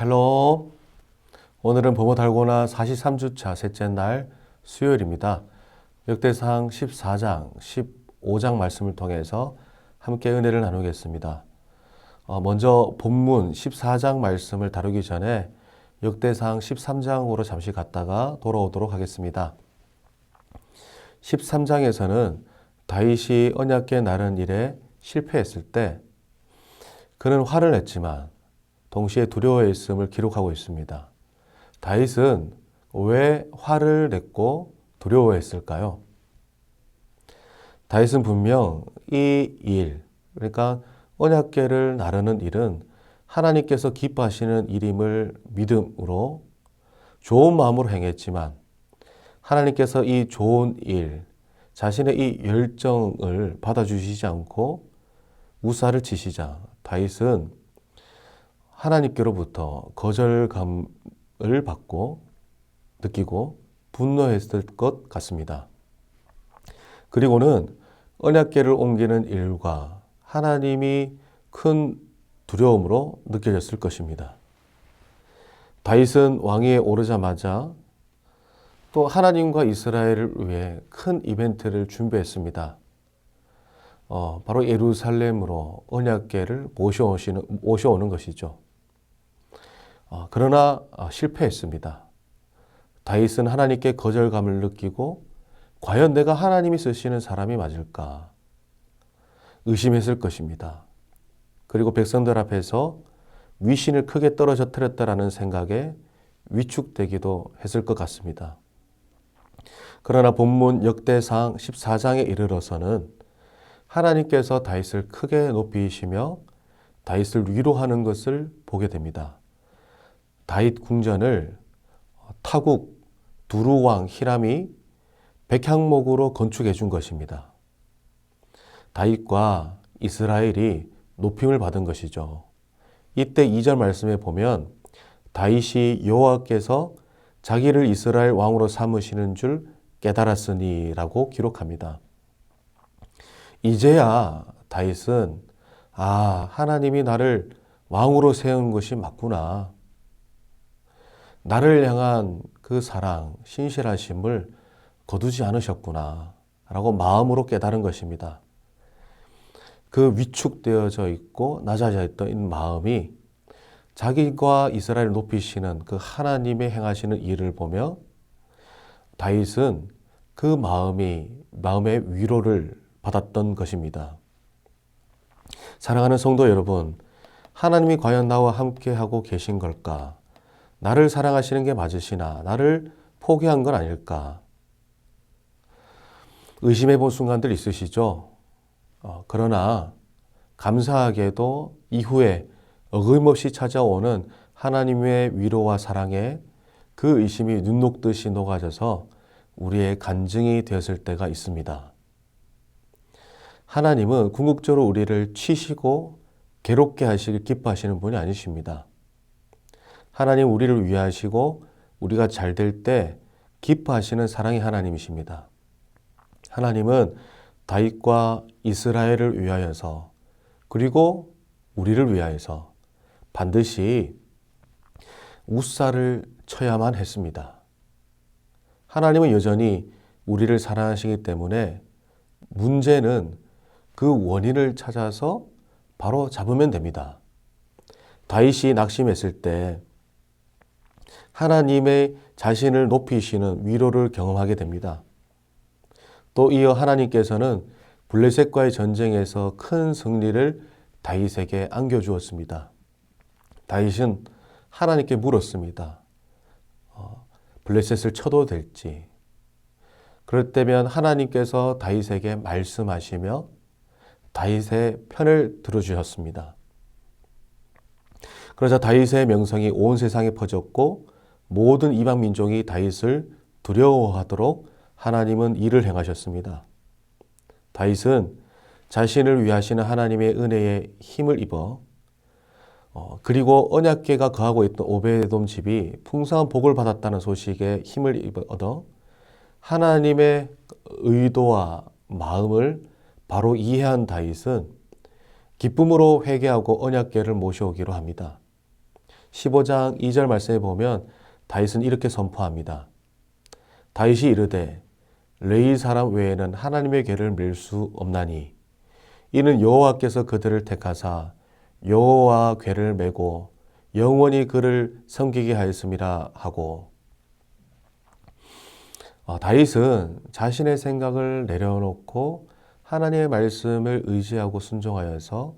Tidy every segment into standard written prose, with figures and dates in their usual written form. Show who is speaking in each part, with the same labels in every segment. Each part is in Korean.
Speaker 1: 샬롬. 오늘은 부모 달고나 43주차 셋째 날 수요일입니다. 역대상 14장, 15장 말씀을 통해서 함께 은혜를 나누겠습니다. 먼저 본문 14장 말씀을 다루기 전에 역대상 13장으로 잠시 갔다가 돌아오도록 하겠습니다. 13장에서는 다윗이 언약궤 나르는 일에 실패했을 때 그는 화를 냈지만 동시에 두려워했음을 기록하고 있습니다. 다윗은 왜 화를 냈고 두려워했을까요? 다윗은 분명 이 일, 그러니까 언약궤를 나르는 일은 하나님께서 기뻐하시는 일임을 믿음으로 좋은 마음으로 행했지만 하나님께서 이 좋은 일, 자신의 이 열정을 받아주시지 않고 우사를 치시자 다윗은 하나님께로부터 거절감을 느끼고 분노했을 것 같습니다. 그리고는 언약궤를 옮기는 일과 하나님이 큰 두려움으로 느껴졌을 것입니다. 다윗은 왕위에 오르자마자 또 하나님과 이스라엘을 위해 큰 이벤트를 준비했습니다. 바로 예루살렘으로 언약궤를 모셔오는 것이죠. 그러나 실패했습니다. 다윗은 하나님께 거절감을 느끼고 과연 내가 하나님이 쓰시는 사람이 맞을까 의심했을 것입니다. 그리고 백성들 앞에서 위신을 크게 떨어뜨렸다라는 생각에 위축되기도 했을 것 같습니다. 그러나 본문 역대상 14장에 이르러서는 하나님께서 다윗을 크게 높이시며 다윗을 위로하는 것을 보게 됩니다. 다윗 궁전을 타국 두루왕 히람이 백향목으로 건축해 준 것입니다. 다윗과 이스라엘이 높임을 받은 것이죠. 이때 2절 말씀에 보면 다윗이 여호와께서 자기를 이스라엘 왕으로 삼으시는 줄 깨달았으니 라고 기록합니다. 이제야 다윗은 하나님이 나를 왕으로 세운 것이 맞구나. 나를 향한 그 사랑, 신실하심을 거두지 않으셨구나 라고 마음으로 깨달은 것입니다. 그 위축되어져 있고 낮아져 있던 마음이 자기가 이스라엘을 높이시는 그 하나님의 행하시는 일을 보며 다윗은 그 마음의 위로를 받았던 것입니다. 사랑하는 성도 여러분, 하나님이 과연 나와 함께하고 계신 걸까? 나를 사랑하시는 게 맞으시나? 나를 포기한 건 아닐까? 의심해 본 순간들 있으시죠? 그러나 감사하게도 이후에 어김없이 찾아오는 하나님의 위로와 사랑에 그 의심이 눈 녹듯이 녹아져서 우리의 간증이 되었을 때가 있습니다. 하나님은 궁극적으로 우리를 치시고 괴롭게 하시길 기뻐하시는 분이 아니십니다. 하나님 우리를 위하시고 우리가 잘 될 때 기뻐하시는 사랑의 하나님이십니다. 하나님은 다윗과 이스라엘을 위하여서 그리고 우리를 위하여서 반드시 우사를 쳐야만 했습니다. 하나님은 여전히 우리를 사랑하시기 때문에 문제는 그 원인을 찾아서 바로 잡으면 됩니다. 다윗이 낙심했을 때 하나님의 자신을 높이시는 위로를 경험하게 됩니다. 또 이어 하나님께서는 블레셋과의 전쟁에서 큰 승리를 다윗에게 안겨주었습니다. 다윗은 하나님께 물었습니다. 블레셋을 쳐도 될지. 그럴 때면 하나님께서 다윗에게 말씀하시며 다윗의 편을 들어주셨습니다. 그러자 다윗의 명성이 온 세상에 퍼졌고 모든 이방 민족이 다윗을 두려워하도록 하나님은 일을 행하셨습니다. 다윗은 자신을 위하시는 하나님의 은혜에 힘을 입어 그리고 언약궤가 거하고 있던 오베데돔 집이 풍성한 복을 받았다는 소식에 힘을 얻어 하나님의 의도와 마음을 바로 이해한 다윗은 기쁨으로 회개하고 언약궤를 모셔오기로 합니다. 15장 2절 말씀에 보면 다윗은 이렇게 선포합니다. 다윗이 이르되 레위 사람 외에는 하나님의 궤를 밀 수 없나니 이는 여호와께서 그들을 택하사 여호와 궤를 메고 영원히 그를 섬기게 하였음이라 하고, 다윗은 자신의 생각을 내려놓고 하나님의 말씀을 의지하고 순종하여서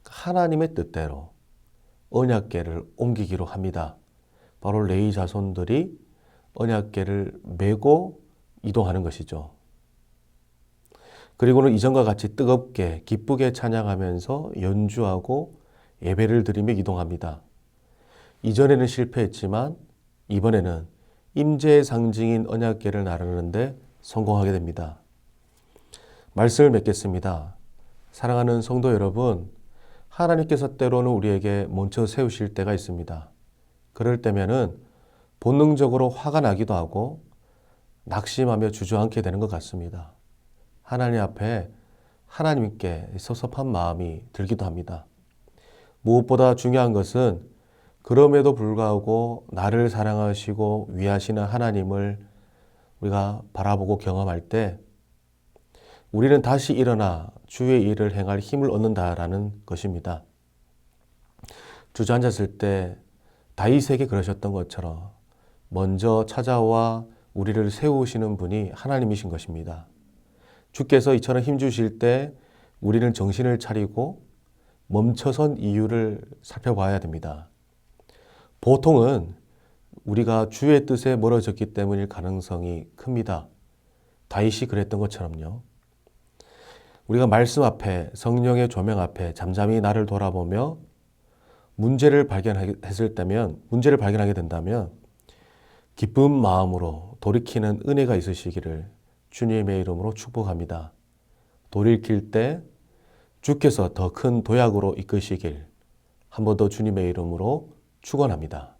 Speaker 1: 하나님의 뜻대로 언약궤를 옮기기로 합니다. 바로 레위 자손들이 언약궤를 메고 이동하는 것이죠. 그리고는 이전과 같이 뜨겁게 기쁘게 찬양하면서 연주하고 예배를 드리며 이동합니다. 이전에는 실패했지만 이번에는 임재의 상징인 언약궤를 나르는데 성공하게 됩니다. 말씀을 맺겠습니다. 사랑하는 성도 여러분, 하나님께서 때로는 우리에게 먼저 세우실 때가 있습니다. 그럴 때면은 본능적으로 화가 나기도 하고 낙심하며 주저앉게 되는 것 같습니다. 하나님 앞에 하나님께 섭섭한 마음이 들기도 합니다. 무엇보다 중요한 것은 그럼에도 불구하고 나를 사랑하시고 위하시는 하나님을 우리가 바라보고 경험할 때 우리는 다시 일어나 주의 일을 행할 힘을 얻는다라는 것입니다. 주저앉았을 때 다윗에게 그러셨던 것처럼 먼저 찾아와 우리를 세우시는 분이 하나님이신 것입니다. 주께서 이처럼 힘주실 때 우리는 정신을 차리고 멈춰선 이유를 살펴봐야 됩니다. 보통은 우리가 주의 뜻에 멀어졌기 때문일 가능성이 큽니다. 다윗이 그랬던 것처럼요. 우리가 말씀 앞에, 성령의 조명 앞에 잠잠히 나를 돌아보며 문제를 발견하게 된다면 기쁜 마음으로 돌이키는 은혜가 있으시기를 주님의 이름으로 축복합니다. 돌이킬 때 주께서 더 큰 도약으로 이끄시길 한 번 더 주님의 이름으로 축원합니다.